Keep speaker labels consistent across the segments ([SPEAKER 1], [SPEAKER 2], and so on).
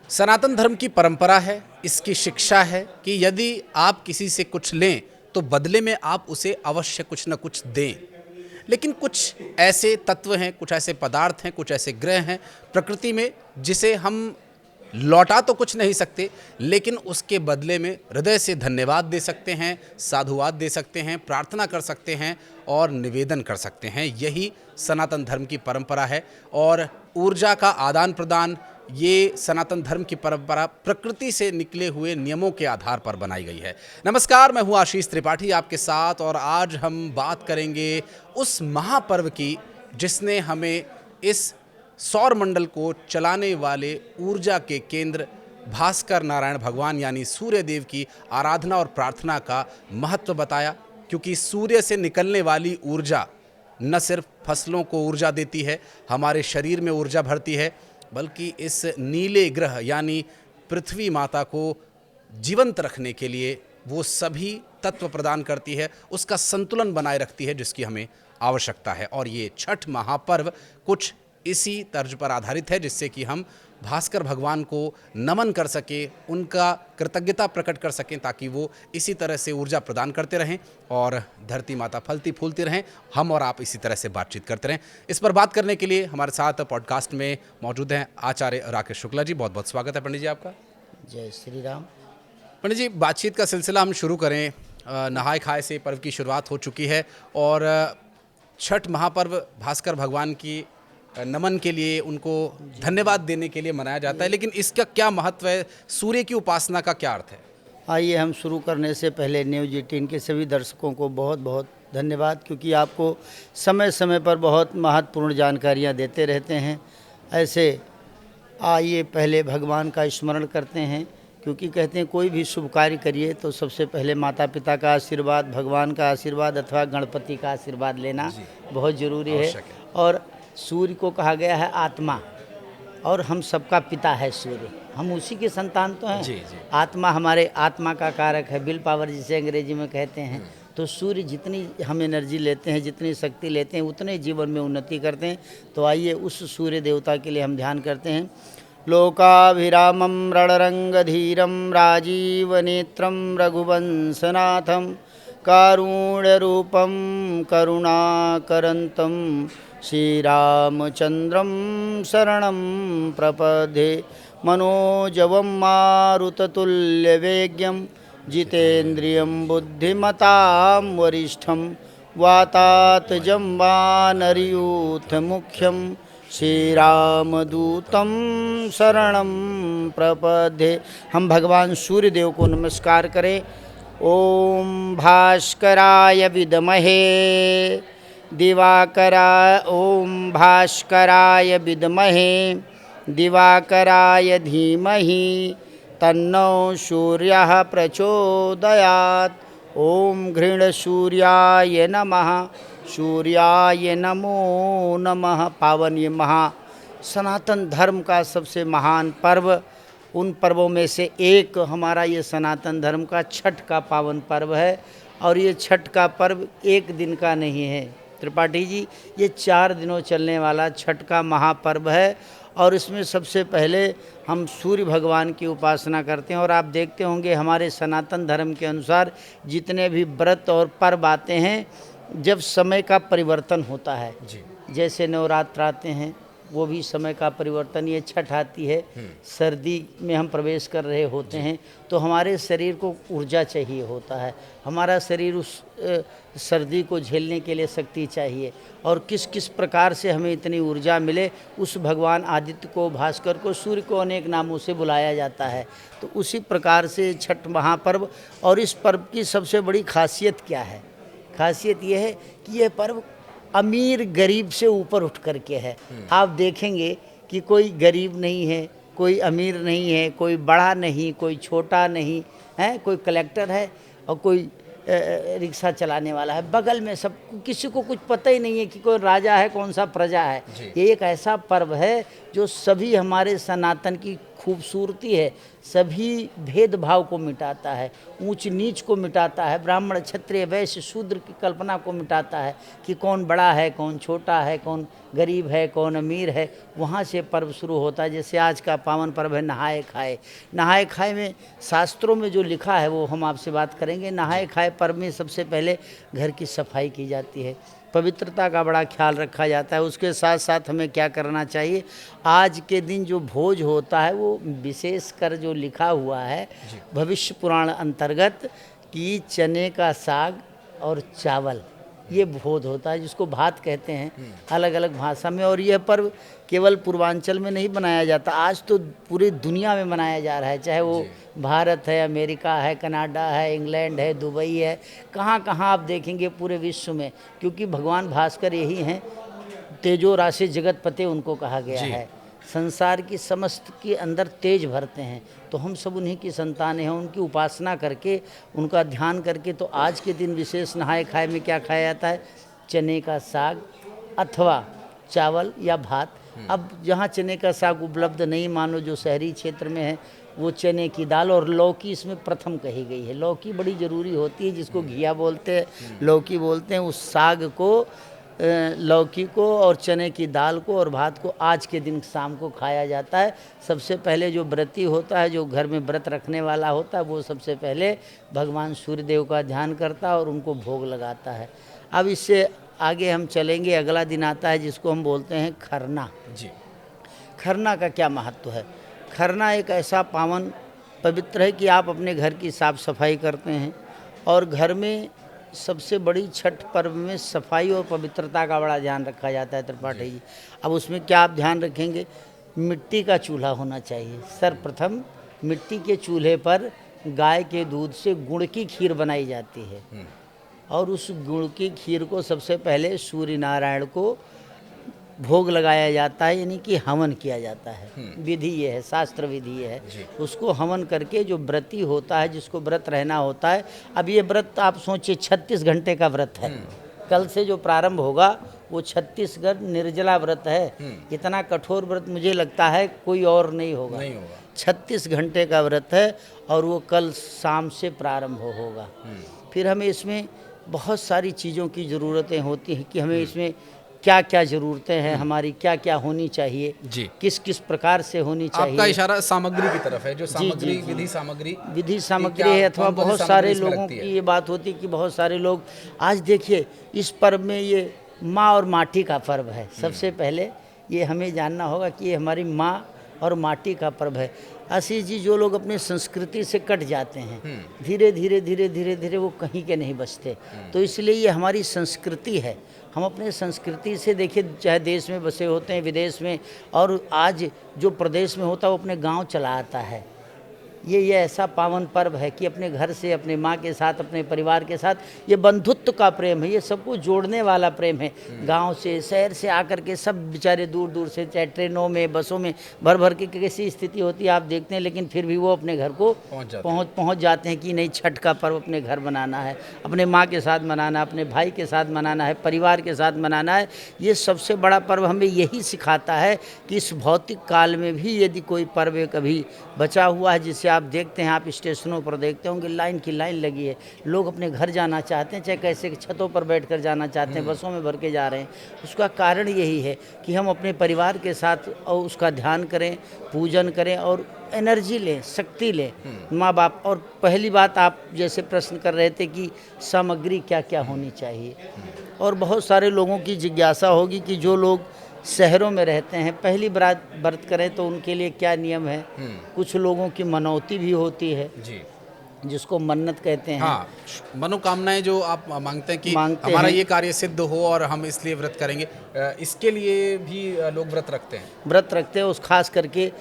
[SPEAKER 1] सनातन धर्म की परंपरा है, इसकी शिक्षा है कि यदि आप किसी से कुछ लें तो बदले में आप उसे अवश्य कुछ न कुछ दें। लेकिन कुछ ऐसे तत्व हैं, कुछ ऐसे पदार्थ हैं, कुछ ऐसे ग्रह हैं प्रकृति में जिसे हम लौटा तो कुछ नहीं सकते, लेकिन उसके बदले में हृदय से धन्यवाद दे सकते हैं, साधुवाद दे सकते हैं, प्रार्थना कर सकते हैं और निवेदन कर सकते हैं। यही सनातन धर्म की परंपरा है और ऊर्जा का आदान प्रदान ये सनातन धर्म की परंपरा प्रकृति से निकले हुए नियमों के आधार पर बनाई गई है। नमस्कार, मैं हूँ आशीष त्रिपाठी आपके साथ और आज हम बात करेंगे उस महापर्व की जिसने हमें इस सौर मंडल को चलाने वाले ऊर्जा के केंद्र भास्कर नारायण भगवान यानी सूर्य देव की आराधना और प्रार्थना का महत्व बताया। क्योंकि सूर्य से निकलने वाली ऊर्जा न सिर्फ फसलों को ऊर्जा देती है, हमारे शरीर में ऊर्जा भरती है, बल्कि इस नीले ग्रह यानी पृथ्वी माता को जीवंत रखने के लिए वो सभी तत्व प्रदान करती है, उसका संतुलन बनाए रखती है जिसकी हमें आवश्यकता है। और ये छठ महापर्व कुछ इसी तर्ज पर आधारित है जिससे कि हम भास्कर भगवान को नमन कर सकें, उनका कृतज्ञता प्रकट कर सकें, ताकि वो इसी तरह से ऊर्जा प्रदान करते रहें और धरती माता फलती फूलती रहें, हम और आप इसी तरह से बातचीत करते रहें। इस पर बात करने के लिए हमारे साथ पॉडकास्ट में मौजूद हैं आचार्य राकेश शुक्ला जी। बहुत बहुत स्वागत है पंडित जी आपका।
[SPEAKER 2] जय श्री राम।
[SPEAKER 1] पंडित जी, बातचीत का सिलसिला हम शुरू करें। नहाय खाए से पर्व की शुरुआत हो चुकी है और छठ महापर्व भास्कर भगवान की नमन के लिए, उनको धन्यवाद देने के लिए मनाया जाता है, लेकिन इसका क्या महत्व है? सूर्य की उपासना का क्या अर्थ है?
[SPEAKER 2] आइए, हम शुरू करने से पहले न्यूज़ 18 के सभी दर्शकों को बहुत बहुत धन्यवाद, क्योंकि आपको समय समय पर बहुत महत्वपूर्ण जानकारियां देते रहते हैं। ऐसे आइए पहले भगवान का स्मरण करते हैं, क्योंकि कहते हैं कोई भी शुभ कार्य करिए तो सबसे पहले माता पिता का आशीर्वाद, भगवान का आशीर्वाद अथवा गणपति का आशीर्वाद लेना बहुत ज़रूरी है। और सूर्य को कहा गया है आत्मा, और हम सबका पिता है सूर्य, हम उसी के संतान तो हैं। जी। आत्मा हमारे आत्मा का कारक है, विल पावर जिसे अंग्रेजी में कहते हैं। तो सूर्य जितनी हम एनर्जी लेते हैं, जितनी शक्ति लेते हैं, उतने जीवन में उन्नति करते हैं। तो आइए उस सूर्य देवता के लिए हम ध्यान करते हैं। लोकाभिरामं रणरंगधीरं राजीवनेत्रं रघुवंशनाथं कारुण्यरूपं करुणाकरन्तं श्रीरामचन्द्रं शरणं प्रपद्ये। मनोजवं मारुततुल्यवेग्यं जितेन्द्रियं बुद्धिमतां वरिष्ठं वातात्मजं वानरयूथमुख्यं श्रीरामदूतं शरणं प्रपद्ये। हम भगवान सूर्य देव को नमस्कार करें। ओम भास्कराय विद्महे दिवाकराय, ओम भास्कराय विद्महे दिवाकराय धीमहि तन्नो सूर्यः प्रचोदयात्। ओम घृणसूर्याय नमः, सूर्याय नमो नमः। पावन ये महा सनातन धर्म का सबसे महान पर्व, उन पर्वों में से एक हमारा ये सनातन धर्म का छठ का पावन पर्व है। और ये छठ का पर्व एक दिन का नहीं है त्रिपाठी जी, ये 4 दिनों चलने वाला छठ का महापर्व है। और इसमें सबसे पहले हम सूर्य भगवान की उपासना करते हैं। और आप देखते होंगे हमारे सनातन धर्म के अनुसार जितने भी व्रत और पर्व आते हैं, जब समय का परिवर्तन होता है, जैसे नवरात्र आते हैं वो भी समय का परिवर्तन, ये छठ आती है, सर्दी में हम प्रवेश कर रहे होते हैं, तो हमारे शरीर को ऊर्जा चाहिए होता है, हमारा शरीर उस सर्दी को झेलने के लिए शक्ति चाहिए। और किस किस प्रकार से हमें इतनी ऊर्जा मिले, उस भगवान आदित्य को, भास्कर को, सूर्य को अनेक नामों से बुलाया जाता है। तो उसी प्रकार से छठ महापर्व। और इस पर्व की सबसे बड़ी खासियत क्या है? खासियत ये है कि यह पर्व अमीर गरीब से ऊपर उठ कर के है। आप देखेंगे कि कोई गरीब नहीं है, कोई अमीर नहीं है, कोई बड़ा नहीं, कोई छोटा नहीं है, कोई कलेक्टर है और कोई रिक्शा चलाने वाला है, बगल में सब, किसी को कुछ पता ही नहीं है कि कोई राजा है, कौन सा प्रजा है। ये एक ऐसा पर्व है जो सभी हमारे सनातन की खूबसूरती है, सभी भेदभाव को मिटाता है, ऊंच नीच को मिटाता है, ब्राह्मण क्षत्रिय वैश्य शूद्र की कल्पना को मिटाता है कि कौन बड़ा है, कौन छोटा है, कौन गरीब है, कौन अमीर है। वहाँ से पर्व शुरू होता है। जैसे आज का पावन पर्व है नहाए खाए। नहाए खाए में शास्त्रों में जो लिखा है वो हम आपसे बात करेंगे। नहाए खाए पर्व में सबसे पहले घर की सफाई की जाती है, पवित्रता का बड़ा ख्याल रखा जाता है। उसके साथ साथ हमें क्या करना चाहिए, आज के दिन जो भोज होता है वो विशेष कर जो लिखा हुआ है भविष्य पुराण अंतर्गत कि चने का साग और चावल ये भोज होता है, जिसको भात कहते हैं अलग अलग भाषा में। और यह पर्व केवल पूर्वांचल में नहीं मनाया जाता, आज तो पूरी दुनिया में मनाया जा रहा है, चाहे वो भारत है, अमेरिका है, कनाडा है, इंग्लैंड है, दुबई है, कहाँ कहाँ आप देखेंगे पूरे विश्व में। क्योंकि भगवान भास्कर यही हैं, तेजो राशि जगत पते उनको कहा गया है। संसार की समस्त के अंदर तेज भरते हैं, तो हम सब उन्हीं की संतान हैं। उनकी उपासना करके, उनका ध्यान करके, तो आज के दिन विशेष नहाए खाए में क्या खाया जाता है, चने का साग अथवा चावल या भात। अब जहाँ चने का साग उपलब्ध नहीं, मानो जो शहरी क्षेत्र में है, वो चने की दाल और लौकी इसमें प्रथम कही गई है। लौकी बड़ी ज़रूरी होती है, जिसको घिया बोलते हैं, लौकी बोलते हैं। उस साग को, लौकी को और चने की दाल को और भात को आज के दिन शाम को खाया जाता है। सबसे पहले जो व्रती होता है, जो घर में व्रत रखने वाला होता है, वो सबसे पहले भगवान सूर्यदेव का ध्यान करता है और उनको भोग लगाता है। अब इससे आगे हम चलेंगे, अगला दिन आता है जिसको हम बोलते हैं खरना।
[SPEAKER 1] जी।
[SPEAKER 2] खरना का क्या महत्व है? खरना एक ऐसा पावन पवित्र है कि आप अपने घर की साफ़ सफाई करते हैं, और घर में सबसे बड़ी छठ पर्व में सफाई और पवित्रता का बड़ा ध्यान रखा जाता है त्रिपाठी जी। अब उसमें क्या आप ध्यान रखेंगे, मिट्टी का चूल्हा होना चाहिए। सर्वप्रथम मिट्टी के चूल्हे पर गाय के दूध से गुड़ की खीर बनाई जाती है, और उस गुड़ की खीर को सबसे पहले सूर्य नारायण को भोग लगाया जाता है, यानी कि हवन किया जाता है। विधि ये है, शास्त्र विधि ये है। उसको हवन करके जो व्रती होता है, जिसको व्रत रहना होता है, अब ये व्रत आप सोचिए 36 घंटे का व्रत है। कल से जो प्रारंभ होगा वो 36 घंटे निर्जला व्रत है। इतना कठोर व्रत मुझे लगता है कोई और नहीं होगा। 36 घंटे का व्रत है, और वो कल शाम से प्रारंभ होगा। फिर हमें इसमें बहुत सारी चीज़ों की ज़रूरतें होती हैं कि हमें इसमें क्या क्या ज़रूरतें हैं, हमारी क्या क्या होनी चाहिए, किस किस प्रकार से होनी चाहिए।
[SPEAKER 1] आपका इशारा सामग्री की तरफ है, जो सामग्री विधि सामग्री
[SPEAKER 2] है, अथवा बहुत सारे लोगों की ये बात होती है कि बहुत सारे लोग आज देखिए इस पर्व में, ये माँ और माटी का पर्व है। सबसे पहले ये हमें जानना होगा कि ये हमारी माँ और माटी का पर्व है। आशीष जी, जो लोग अपने संस्कृति से कट जाते हैं, धीरे धीरे धीरे धीरे धीरे वो कहीं के नहीं बचते। तो इसलिए ये हमारी संस्कृति है। हम अपने संस्कृति से, देखिए, चाहे देश में बसे होते हैं, विदेश में, और आज जो प्रदेश में होता है वो अपने गांव चला आता है। ये ऐसा पावन पर्व है कि अपने घर से, अपने माँ के साथ, अपने परिवार के साथ, ये बंधुत्व का प्रेम है, ये सबको जोड़ने वाला प्रेम है। गांव से, शहर से आकर के सब बेचारे दूर दूर से, चाहे ट्रेनों में, बसों में भर भर के कैसी स्थिति होती है आप देखते हैं, लेकिन फिर भी वो अपने घर को पहुँच जाते हैं कि नहीं, छठ का पर्व अपने घर मनाना है, अपने माँ के साथ मनाना, अपने भाई के साथ मनाना है, परिवार के साथ मनाना है। ये सबसे बड़ा पर्व हमें यही सिखाता है कि इस भौतिक काल में भी यदि कोई पर्व कभी बचा हुआ है, जिसे आप देखते हैं, आप स्टेशनों पर देखते होंगे लाइन की लाइन लगी है, लोग अपने घर जाना चाहते हैं, चाहे कैसे छतों पर बैठकर जाना चाहते हैं, बसों में भर के जा रहे हैं। उसका कारण यही है कि हम अपने परिवार के साथ और उसका ध्यान करें, पूजन करें और एनर्जी लें, शक्ति लें माँ बाप। और पहली बात, आप जैसे प्रश्न कर रहे थे कि सामग्री क्या क्या होनी चाहिए, और बहुत सारे लोगों की जिज्ञासा होगी कि जो लोग शहरों में रहते हैं, पहली व्रत करें तो उनके लिए क्या नियम है। कुछ लोगों की मनौती भी होती है जी, जिसको मन्नत कहते हैं।
[SPEAKER 1] हाँ, मनोकामनाएं जो आप मांगते हैं कि हमारा ये कार्य सिद्ध हो और हम इसलिए व्रत करेंगे, इसके लिए भी लोग व्रत रखते हैं।
[SPEAKER 2] उस खास करके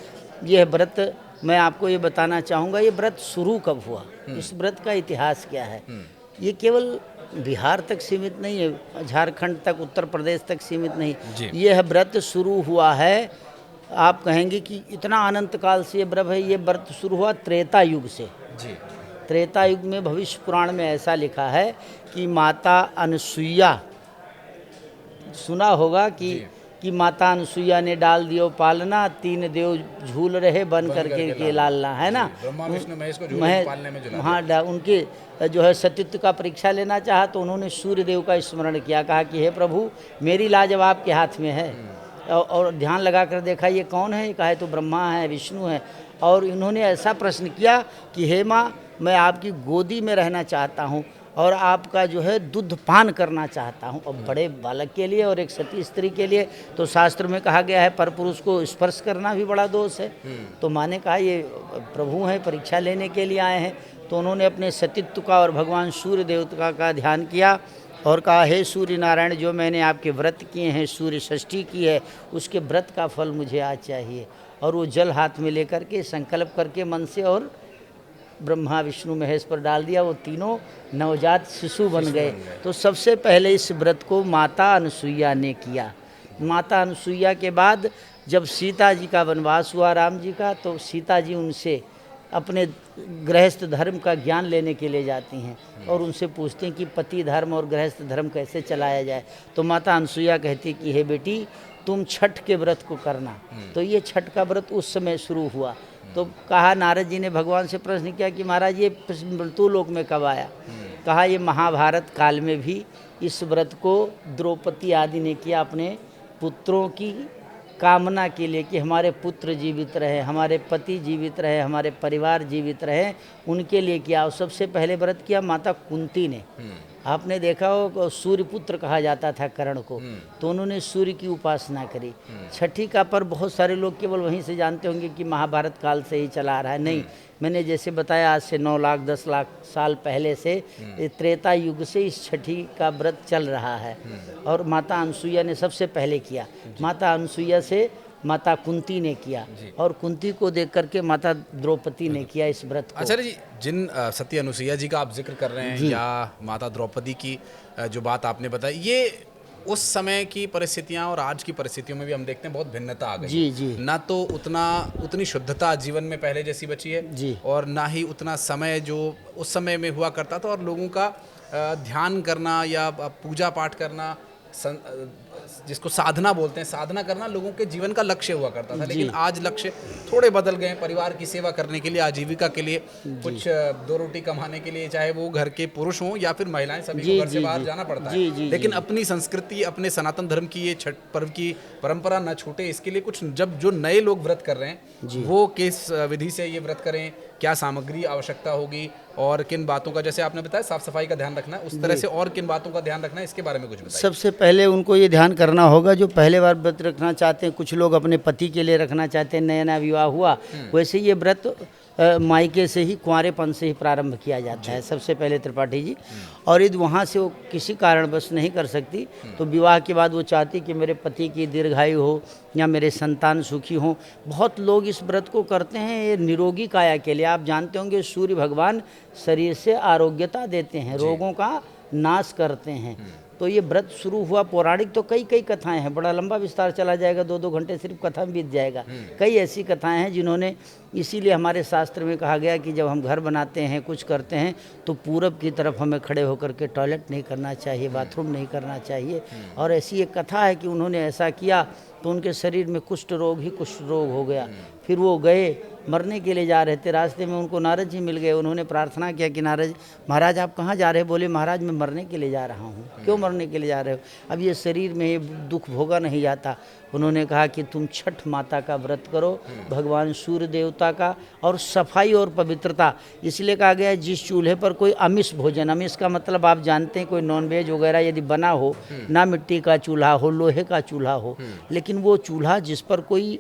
[SPEAKER 2] यह व्रत, मैं आपको ये बताना चाहूँगा, ये व्रत शुरू कब हुआ, इस व्रत का इतिहास क्या है। ये केवल बिहार तक सीमित नहीं है, झारखंड तक, उत्तर प्रदेश तक सीमित नहीं। यह व्रत शुरू हुआ है, आप कहेंगे कि इतना अनंत काल से ये व्रत है। ये व्रत शुरू हुआ त्रेता युग से जी। त्रेता युग में भविष्य पुराण में ऐसा लिखा है कि माता अनसुईया, सुना होगा कि कि माता अनसुईया ने डाल दियो पालना, 3 देव झूल रहे बन करके के लालना, है ना।
[SPEAKER 1] ब्रह्मा विष्णु महेश को झूले में पालने में झुला
[SPEAKER 2] हाँ, उनके जो है सतीत्व का परीक्षा लेना चाहा तो उन्होंने सूर्य देव का स्मरण किया, कहा कि हे प्रभु मेरी लाज अब आपके हाथ में है। और ध्यान लगा कर देखा ये कौन है, कहा तो ब्रह्मा है, विष्णु है। और इन्होंने ऐसा प्रश्न किया कि हे माँ, मैं आपकी गोदी में रहना चाहता हूँ और आपका जो है दूध पान करना चाहता हूँ। अब बड़े बालक के लिए और एक सती स्त्री के लिए तो शास्त्र में कहा गया है पर पुरुष को स्पर्श करना भी बड़ा दोष है। तो माँ ने कहा ये प्रभु हैं, परीक्षा लेने के लिए आए हैं। तो उन्होंने अपने सतीत्व का और भगवान सूर्य देवता का ध्यान किया और कहा हे सूर्य नारायण, जो मैंने आपके व्रत किए हैं, सूर्य षष्ठी की है, उसके व्रत का फल मुझे आज चाहिए। और वो जल हाथ में लेकर के संकल्प करके मन से और ब्रह्मा विष्णु महेश पर डाल दिया, वो तीनों नवजात शिशु बन गए। तो सबसे पहले इस व्रत को माता अनसुईया ने किया। माता अनसुईया के बाद जब सीता जी का वनवास हुआ राम जी का, तो सीता जी उनसे अपने गृहस्थ धर्म का ज्ञान लेने के लिए जाती हैं और उनसे पूछते हैं कि पति धर्म और गृहस्थ धर्म कैसे चलाया जाए। तो माता अनसुईया कहती कि हे बेटी, तुम छठ के व्रत को करना। तो ये छठ का व्रत उस समय शुरू हुआ। तो कहा, नारद जी ने भगवान से प्रश्न किया कि महाराज ये मृत्युलोक में कब आया। कहा ये महाभारत काल में भी इस व्रत को द्रौपदी आदि ने किया, अपने पुत्रों की कामना के लिए कि हमारे पुत्र जीवित रहे, हमारे पति जीवित रहे, हमारे परिवार जीवित रहे, उनके लिए किया। और सबसे पहले व्रत किया माता कुंती ने। आपने देखा हो सूर्य पुत्र कहा जाता था कर्ण को, तो उन्होंने सूर्य की उपासना करी। छठी का पर्व बहुत सारे लोग केवल वहीं से जानते होंगे कि महाभारत काल से ही चला आ रहा है। नहीं, मैंने जैसे बताया आज से 9 लाख 10 लाख साल पहले से त्रेता युग से इस छठी का व्रत चल रहा है। और माता अनसुईया ने सबसे पहले किया। माता अनसुईया से माता कुंती ने किया और कुंती को देख करके माता द्रौपदी ने किया इस व्रत को।
[SPEAKER 1] आचार्य जी, जिन सती अनुसुईया जी का आप जिक्र कर रहे हैं या माता द्रौपदी की जो बात आपने बताई, ये उस समय की परिस्थितियां और आज की परिस्थितियों में भी हम देखते हैं बहुत भिन्नता आ गई।
[SPEAKER 2] जी जी।
[SPEAKER 1] ना तो उतनी शुद्धता जीवन में पहले जैसी बची है
[SPEAKER 2] जी।
[SPEAKER 1] और ना ही उतना समय जो उस समय में हुआ करता था और लोगों का ध्यान करना या पूजा पाठ करना, जिसको साधना बोलते हैं, साधना करना लोगों के जीवन का लक्ष्य हुआ करता था। लेकिन आज लक्ष्य थोड़े बदल गए हैं। परिवार की सेवा करने के लिए, आजीविका के लिए, कुछ 2 रोटी कमाने के लिए, चाहे वो घर के पुरुष हों या फिर महिलाएं, सभी को घर से बाहर जाना पड़ता है। लेकिन अपनी संस्कृति, अपने सनातन धर्म की ये छठ पर्व की परंपरा न छूटे, इसके लिए कुछ जब जो नए लोग व्रत कर रहे हैं वो किस विधि से ये व्रत करें, क्या सामग्री आवश्यकता होगी और किन बातों का, जैसे आपने बताया साफ सफाई का ध्यान रखना है, उस तरह से और किन बातों का ध्यान रखना है, इसके बारे में कुछ बताइए।
[SPEAKER 2] सबसे पहले उनको ये ध्यान करना होगा जो पहले बार व्रत रखना चाहते हैं। कुछ लोग अपने पति के लिए रखना चाहते हैं, नया नया विवाह हुआ, वैसे ये व्रत मायके से ही, कुंवारेपन से ही प्रारंभ किया जाता है सबसे पहले त्रिपाठी जी। और यदि वहाँ से वो किसी कारणवश नहीं कर सकती तो विवाह के बाद वो चाहती कि मेरे पति की दीर्घायु हो या मेरे संतान सुखी हों। बहुत लोग इस व्रत को करते हैं ये निरोगी काया के लिए। आप जानते होंगे सूर्य भगवान शरीर से आरोग्यता देते हैं, रोगों का नाश करते हैं। तो ये व्रत शुरू हुआ पौराणिक, तो कई कथाएं हैं, बड़ा लंबा विस्तार चला जाएगा, 2-2 घंटे सिर्फ कथा में बीत जाएगा। कई ऐसी कथाएं हैं जिन्होंने, इसीलिए हमारे शास्त्र में कहा गया कि जब हम घर बनाते हैं, कुछ करते हैं, तो पूरब की तरफ हमें खड़े होकर के टॉयलेट नहीं करना चाहिए, बाथरूम नहीं करना चाहिए। और ऐसी एक कथा है कि उन्होंने ऐसा किया तो उनके शरीर में कुष्ठ रोग हो गया। फिर वो गए, मरने के लिए जा रहे थे, रास्ते में उनको नारद जी मिल गए। उन्होंने प्रार्थना किया कि नारद महाराज आप कहाँ जा रहे हैं? बोले महाराज मैं मरने के लिए जा रहा हूँ। क्यों मरने के लिए जा रहे हो? अब ये शरीर में ये दुख भोगा नहीं जाता। उन्होंने कहा कि तुम छठ माता का व्रत करो, भगवान सूर्य देवता का, और सफाई और पवित्रता। इसलिए कहा गया है जिस चूल्हे पर कोई आमिष भोजन, आमिष का मतलब आप जानते हैं कोई नॉनवेज वगैरह यदि बना हो, ना मिट्टी का चूल्हा हो, लोहे का चूल्हा हो, लेकिन वो चूल्हा जिस पर कोई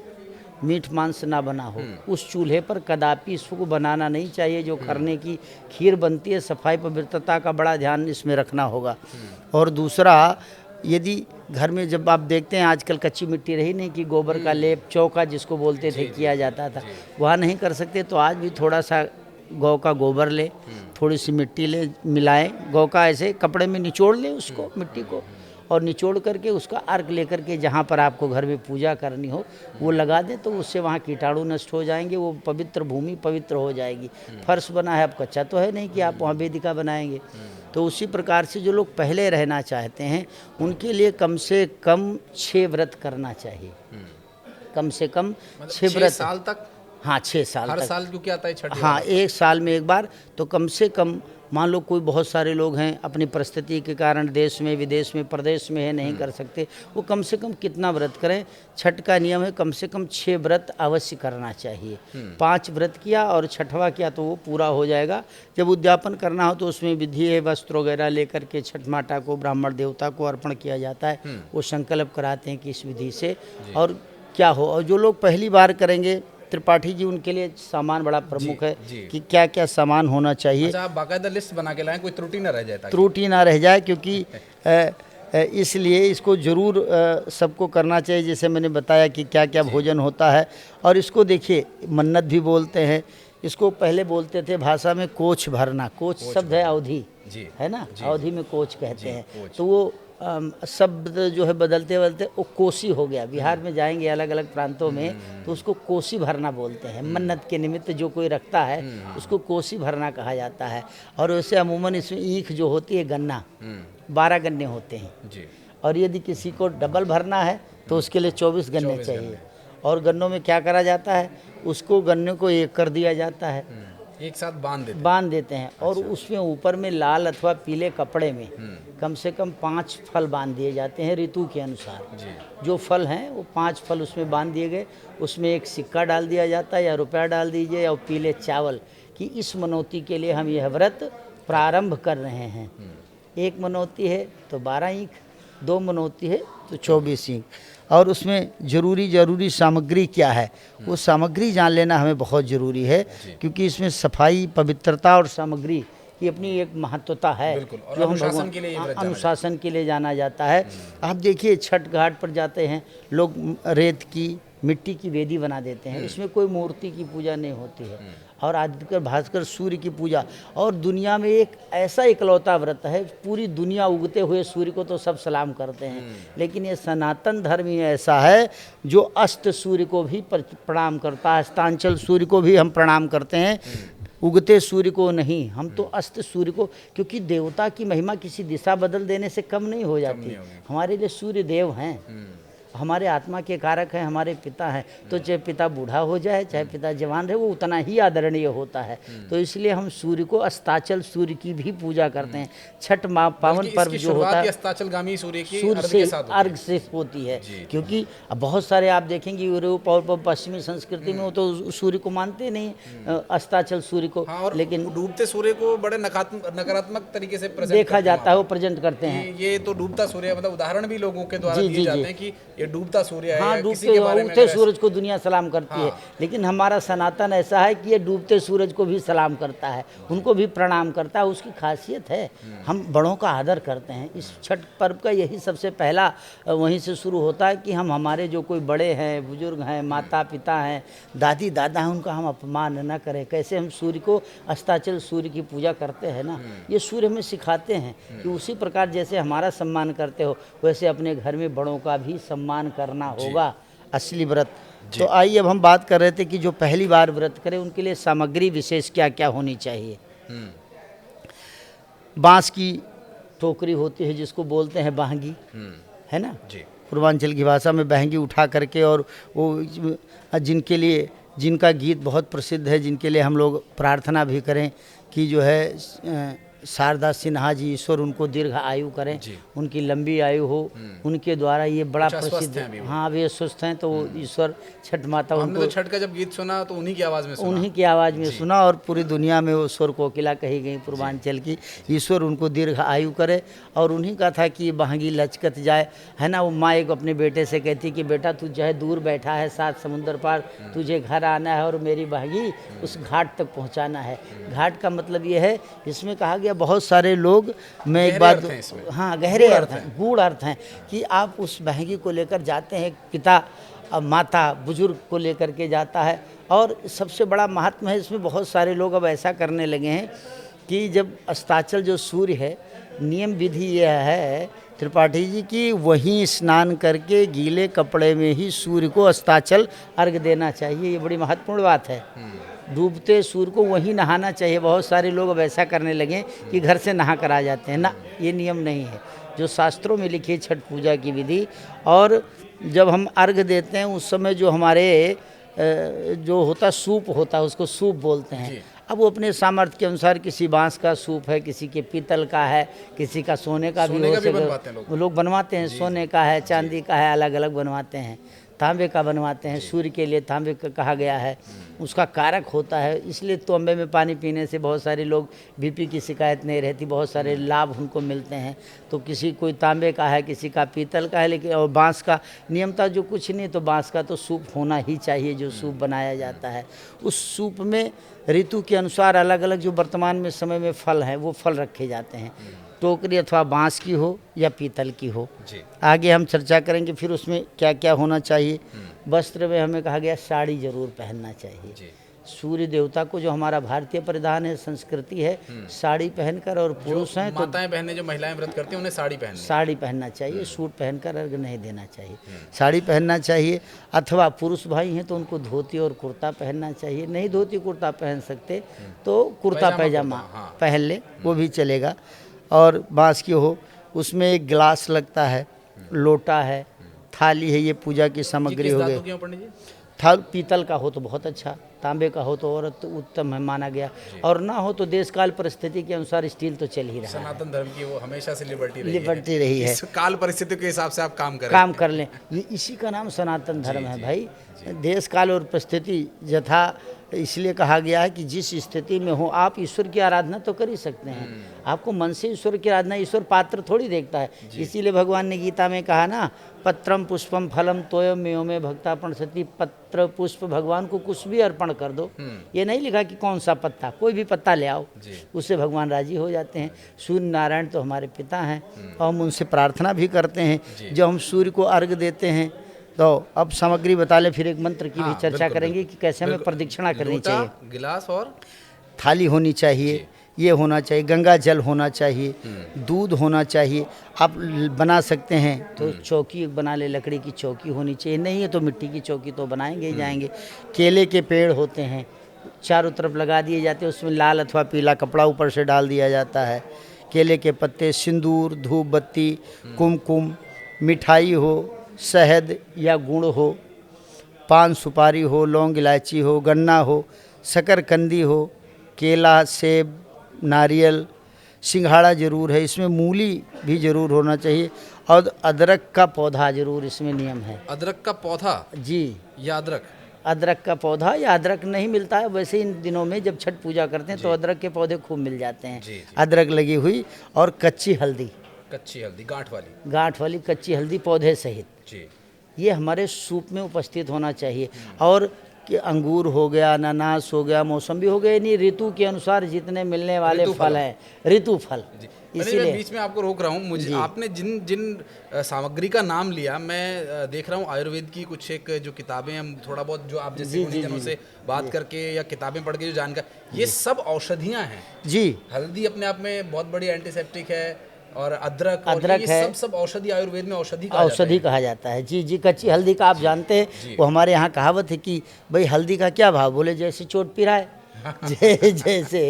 [SPEAKER 2] मीठ मांस ना बना हो, उस चूल्हे पर कदापि इसको बनाना नहीं चाहिए। जो करने की खीर बनती है, सफाई पवित्रता का बड़ा ध्यान इसमें रखना होगा। और दूसरा, यदि घर में जब आप देखते हैं आजकल कच्ची मिट्टी रही नहीं कि गोबर का लेप, चौका जिसको बोलते थे, किया जाता था, वहाँ नहीं कर सकते तो आज भी थोड़ा सा गौ का गोबर ले, थोड़ी सी मिट्टी ले, मिलाएं, गौ का ऐसे कपड़े में निचोड़ ले उसको, मिट्टी को, और निचोड़ करके उसका अर्घ लेकर के जहाँ पर आपको घर में पूजा करनी हो वो लगा दें, तो उससे वहाँ कीटाणु नष्ट हो जाएंगे, वो पवित्र भूमि पवित्र हो जाएगी। फर्श बना है, अब कच्चा तो है नहीं कि आप वहाँ वेदिका बनाएंगे। तो उसी प्रकार से जो लोग पहले रहना चाहते हैं उनके लिए कम से कम 6 व्रत करना चाहिए। कम से कम 6 व्रत।
[SPEAKER 1] 6 साल तक?
[SPEAKER 2] हाँ, 6 साल
[SPEAKER 1] हर
[SPEAKER 2] तक।
[SPEAKER 1] साल क्योंकि आता है छठ?
[SPEAKER 2] हाँ, 1 साल में एक बार। तो कम से कम मान लो कोई बहुत सारे लोग हैं अपनी परिस्थिति के कारण देश में विदेश में प्रदेश में है, नहीं कर सकते, वो कम से कम कितना व्रत करें। छठ का नियम है कम से कम 6 व्रत अवश्य करना चाहिए। 5 व्रत किया और छठवां किया तो वो पूरा हो जाएगा। जब उद्यापन करना हो तो उसमें विधि है, वस्त्र वगैरह लेकर के छठ माता को ब्राह्मण देवता को अर्पण किया जाता है। वो संकल्प कराते हैं कि इस विधि से और क्या हो। और जो लोग पहली बार करेंगे त्रिपाठी जी, उनके लिए सामान बड़ा प्रमुख है कि क्या क्या सामान होना चाहिए।
[SPEAKER 1] अच्छा, आप बाकायदा लिस्ट बना के लाएं, कोई त्रुटि ना रह जाए।
[SPEAKER 2] त्रुटि ना रह जाए, क्योंकि इसलिए इसको ज़रूर सबको करना चाहिए। जैसे मैंने बताया कि क्या क्या भोजन होता है। और इसको देखिए मन्नत भी बोलते हैं। इसको पहले बोलते थे भाषा में कोच भरना। कोच शब्द है अवधि, है ना, अवधि में कोच कहते हैं। तो वो शब्द जो है बदलते बदलते वो कोसी हो गया। बिहार में जाएंगे अलग अलग प्रांतों में तो उसको कोसी भरना बोलते हैं। मन्नत के निमित्त जो कोई रखता है उसको कोसी भरना कहा जाता है। और वैसे अमूमन इसमें ईख जो होती है गन्ना, 12 गन्ने होते हैं। और यदि किसी को डबल भरना है तो उसके लिए 24 गन्ने चाहिए। और गन्नों में क्या करा जाता है, उसको गन्ने को एक कर दिया जाता है,
[SPEAKER 1] एक साथ बांध
[SPEAKER 2] देते हैं। और उसमें ऊपर में लाल अथवा पीले कपड़े में कम से कम 5 फल बांध दिए जाते हैं ऋतु के अनुसार। जो फल हैं वो 5 फल उसमें बांध दिए गए। उसमें एक सिक्का डाल दिया जाता है या रुपया डाल दीजिए या पीले चावल कि इस मनौती के लिए हम यह व्रत प्रारंभ कर रहे हैं। 1 मनौती है तो 12 ईख, 2 मनौती है तो 24 ईख। और उसमें ज़रूरी सामग्री क्या है वो सामग्री जान लेना हमें बहुत ज़रूरी है, क्योंकि इसमें सफाई पवित्रता और सामग्री की अपनी एक महत्वता है।
[SPEAKER 1] और
[SPEAKER 2] जो हम
[SPEAKER 1] अनुशासन के लिए
[SPEAKER 2] अनुशासन के लिए जाना जाता है। आप देखिए छठ घाट पर जाते हैं लोग रेत की मिट्टी की वेदी बना देते हैं। इसमें कोई मूर्ति की पूजा नहीं होती है। और आदित्य भास्कर सूर्य की पूजा। और दुनिया में एक ऐसा इकलौता व्रत है, पूरी दुनिया उगते हुए सूर्य को तो सब सलाम करते हैं, लेकिन ये सनातन धर्म ही ऐसा है जो अस्त सूर्य को भी प्रणाम करता है। अस्तांचल सूर्य को भी हम प्रणाम करते हैं, उगते सूर्य को नहीं। हम तो अस्त सूर्य को, क्योंकि देवता की महिमा किसी दिशा बदल देने से कम नहीं हो जाती। हमारे लिए सूर्य देव हैं, हमारे आत्मा के कारक हैं, हमारे पिता हैं। तो चाहे पिता बूढ़ा हो जाए चाहे पिता जवान रहे, वो उतना ही आदरणीय होता है। तो इसलिए हम सूर्य को अस्ताचल सूर्य की भी पूजा करते हैं। छठ माह पावन पर्व जो होता है
[SPEAKER 1] अस्ताचलगामी सूर्य
[SPEAKER 2] से अर्घ से होती है। क्योंकि अब बहुत सारे आप देखेंगे यूरोप और पश्चिमी संस्कृति में वो तो सूर्य को मानते नहीं, अस्ताचल सूर्य को। लेकिन
[SPEAKER 1] डूबते सूर्य को बड़े नकारात्मक तरीके से
[SPEAKER 2] देखा जाता है, वो प्रेजेंट करते हैं।
[SPEAKER 1] ये तो डूबता सूर्य, मतलब उदाहरण भी लोगों के द्वारा दिए जाते हैं कि ये डूबता सूर्य है।
[SPEAKER 2] हाँ, उगते सूरज को दुनिया सलाम करती है। लेकिन हमारा सनातन ऐसा है कि ये डूबते सूरज को भी सलाम करता है, उनको भी प्रणाम करता है। उसकी खासियत है, हम बड़ों का आदर करते हैं। इस छठ पर्व का यही सबसे पहला वहीं से शुरू होता है कि हम हमारे जो कोई बड़े हैं, बुजुर्ग हैं, माता पिता हैं, दादी दादा हैं, उनका हम अपमान न करें। कैसे हम सूर्य को अस्ताचल सूर्य की पूजा करते हैं ना, ये सूर्य हमें सिखाते हैं कि उसी प्रकार जैसे हमारा सम्मान करते हो वैसे अपने घर में बड़ों का भी सम्मान करना होगा। असली व्रत। तो आइए अब हम बात कर रहे थे कि जो पहली बार व्रत करें उनके लिए सामग्री विशेष क्या क्या होनी चाहिए। बांस की टोकरी होती है जिसको बोलते हैं बहंगी, है ना, पूर्वांचल की भाषा में बहंगी उठा करके। और वो जिनके लिए जिनका गीत बहुत प्रसिद्ध है, जिनके लिए हम लोग प्रार्थना भी करें कि जो है शारदा सिन्हा जी, ईश्वर उनको दीर्घ आयु करें, उनकी लंबी आयु हो, उनके द्वारा ये बड़ा प्रसिद्ध है। हाँ, वे स्वस्थ हैं तो ईश्वर छठ माता उनको,
[SPEAKER 1] तो छठ का जब गीत सुना तो उन्हीं की आवाज़ में
[SPEAKER 2] सुना और पूरी दुनिया में वो स्वर कोकिला कही गई पूर्वांचल की। ईश्वर उनको दीर्घ आयु करे। और उन्हीं का था कि बहंगी लचकत जाए, है ना। वो माँ एक अपने बेटे से कहती कि बेटा तू चाहे दूर बैठा है 7 समुंदर पार, तुझे घर आना है और मेरी बहंगी उस घाट तक पहुँचाना है। घाट का मतलब ये है, इसमें कहा गया बहुत सारे लोग, मैं एक बात, हाँ गहरे अर्थ हैं, गूढ़ अर्थ हैं कि आप उस बहंगी को लेकर जाते हैं, पिता माता बुजुर्ग को लेकर के जाता है। और सबसे बड़ा महात्मा है इसमें, बहुत सारे लोग अब ऐसा करने लगे हैं कि जब अस्ताचल जो सूर्य है, नियम विधि यह है त्रिपाठी जी कि वहीं स्नान करके गीले कपड़े में ही सूर्य को अस्ताचल अर्घ देना चाहिए। ये बड़ी महत्वपूर्ण बात है। डूबते सूर्य को वहीं नहाना चाहिए। बहुत सारे लोग अब ऐसा करने लगे कि घर से नहा कर आ जाते हैं ना, ये नियम नहीं है। जो शास्त्रों में लिखी है छठ पूजा की विधि, और जब हम अर्घ देते हैं उस समय जो हमारे जो होता सूप होता है उसको सूप बोलते हैं। अब वो अपने सामर्थ्य के अनुसार, किसी बांस का सूप है, किसी के पीतल का है, किसी का सोने का भी हो सके, लोग बनवाते हैं। सोने का है, चांदी का है, अलग अलग बनवाते हैं। तांबे का बनवाते हैं, सूर्य के लिए तांबे का कहा गया है, उसका कारक होता है। इसलिए तांबे में पानी पीने से बहुत सारे लोग बीपी की शिकायत नहीं रहती, बहुत सारे लाभ उनको मिलते हैं। तो किसी कोई तांबे का है, किसी का पीतल का है, लेकिन और बांस का नियमता जो कुछ नहीं, तो बांस का तो सूप होना ही चाहिए जो सूप बनाया जाता है। उस सूप में ऋतु के अनुसार अलग अलग जो वर्तमान में समय में फल हैं वो फल रखे जाते हैं। टोकरी अथवा बांस की हो या पीतल की हो। आगे हम चर्चा करेंगे फिर उसमें क्या क्या होना चाहिए। वस्त्र में हमें कहा गया साड़ी जरूर पहनना चाहिए। सूर्य देवता को जो हमारा भारतीय परिधान है, संस्कृति है, साड़ी पहनकर, और पुरुष हैं तो
[SPEAKER 1] माताएं बहनें जो महिलाएं व्रत करती हैं उन्हें साड़ी पहनना
[SPEAKER 2] चाहिए। सूट पहनकर अर्घ नहीं देना चाहिए, साड़ी पहनना चाहिए। अथवा पुरुष भाई हैं तो उनको धोती और कुर्ता पहनना चाहिए। नहीं धोती कुर्ता पहन सकते तो कुर्ता पैजामा पहन ले, वो भी चलेगा। और बांस की हो, उसमें एक गिलास लगता है, लोटा है, थाली है, ये पूजा की सामग्री हो गई। थाल पीतल का हो तो बहुत अच्छा, तांबे का हो तो और उत्तम है माना गया, और ना हो तो देश काल परिस्थिति के अनुसार स्टील तो चल ही रहा है।
[SPEAKER 1] सनातन धर्म की वो हमेशा से लिबर्टी
[SPEAKER 2] रही है।
[SPEAKER 1] इस काल परिस्थिति के हिसाब से आप काम
[SPEAKER 2] कर लें, ये इसी का नाम सनातन धर्म है भाई। देश काल और परिस्थिति यथा, इसलिए कहा गया है कि जिस स्थिति में हो आप ईश्वर की आराधना तो कर ही सकते हैं। आपको मन से ईश्वर की आराधना, ईश्वर पात्र थोड़ी देखता है। इसीलिए भगवान ने गीता में कहा ना, पत्रम पुष्पम फलम तोयम मेयो में भक्तापण सती। पत्र पुष्प भगवान को कुछ भी अर्पण कर दो, ये नहीं लिखा कि कौन सा पत्ता, कोई भी पत्ता ले आओ, उससे भगवान राजी हो जाते हैं। सूर्य नारायण तो हमारे पिता हैं और हम उनसे प्रार्थना भी करते हैं। जब हम सूर्य को अर्घ देते हैं तो अब सामग्री बता लें, फिर एक मंत्र की भी चर्चा करेंगे कि कैसे हमें प्रदक्षिणा करनी चाहिए।
[SPEAKER 1] गिलास और
[SPEAKER 2] थाली होनी चाहिए, ये होना चाहिए, गंगा जल होना चाहिए, दूध होना चाहिए। आप बना सकते हैं तो चौकी बना ले, लकड़ी की चौकी होनी चाहिए, नहीं है तो मिट्टी की चौकी तो बनाएंगे ही जाएंगे। केले के पेड़ होते हैं, चारों तरफ लगा दिए जाते हैं, उसमें लाल अथवा पीला कपड़ा ऊपर से डाल दिया जाता है। केले के पत्ते, सिंदूर, धूप बत्ती, कुमकुम, मिठाई हो, शहद या गुड़ हो, पान सुपारी हो, लौंग इलायची हो, गन्ना हो, शकरकंदी हो, केला, सेब, नारियल, सिंघाड़ा जरूर है, इसमें मूली भी जरूर होना चाहिए, और अदरक का पौधा जरूर इसमें नियम है।
[SPEAKER 1] अदरक का पौधा
[SPEAKER 2] जी,
[SPEAKER 1] या
[SPEAKER 2] अदरक का पौधा, या अदरक नहीं मिलता है वैसे इन दिनों में जब छठ पूजा करते हैं तो अदरक के पौधे खूब मिल जाते हैं। अदरक लगी हुई, और कच्ची हल्दी, गांठ वाली कच्ची हल्दी पौधे सहित, ये हमारे सूप में उपस्थित होना चाहिए। और कि अंगूर हो गया, अनानास हो गया, मौसम्बी हो गया, यानी ऋतु के अनुसार जितने मिलने वाले फल हैं, ऋतु फल।
[SPEAKER 1] इसीलिए बीच में आपको रोक रहा हूँ, मुझे आपने जिन जिन सामग्री का नाम लिया, मैं देख रहा हूँ आयुर्वेद की कुछ एक जो किताबें हैं, थोड़ा बहुत जो आप जैसे जनों से बात करके या किताबें पढ़ के जो जानकारी, ये सब औषधियाँ हैं जी। हल्दी अपने आप में बहुत बड़ी एंटीसेप्टिक है, और अदरक है, सब औषधि, आयुर्वेद में औषधि
[SPEAKER 2] कहा जाता है। जी, कच्ची हल्दी का आप जानते हैं, वो हमारे यहाँ कहावत है कि भाई हल्दी का क्या भाव, बोले जैसे चोट पिराए। जैसे